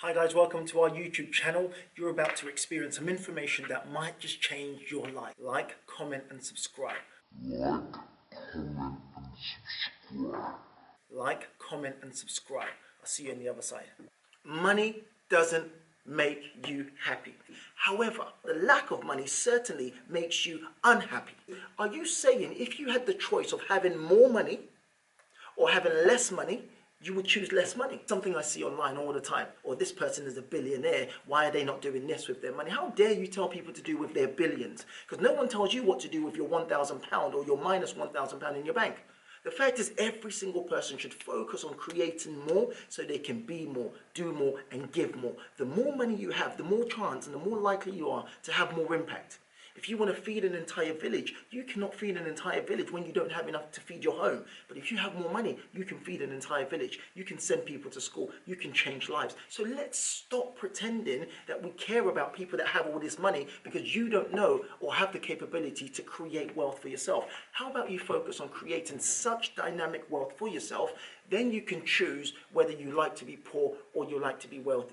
Hi guys, welcome to our YouTube channel. You're about to experience some information that might just change your life. Like, comment and subscribe. Like, comment and subscribe. I'll see you on the other side. Money doesn't make you happy. However, the lack of money certainly makes you unhappy. Are you saying if you had the choice of having more money or having less money, you would choose less money? Something I see online all the time. Or this person is a billionaire. Why are they not doing this with their money? How dare you tell people to do with their billions? Because no one tells you what to do with your £1,000 or your minus £1,000 in your bank. The fact is, every single person should focus on creating more so they can be more, do more, and give more. The more money you have, the more chance and the more likely you are to have more impact. If you want to feed an entire village, you cannot feed an entire village when you don't have enough to feed your home. But if you have more money, you can feed an entire village. You can send people to school. You can change lives. So let's stop pretending that we care about people that have all this money because you don't know or have the capability to create wealth for yourself. How about you focus on creating such dynamic wealth for yourself? Then you can choose whether you like to be poor or you like to be wealthy.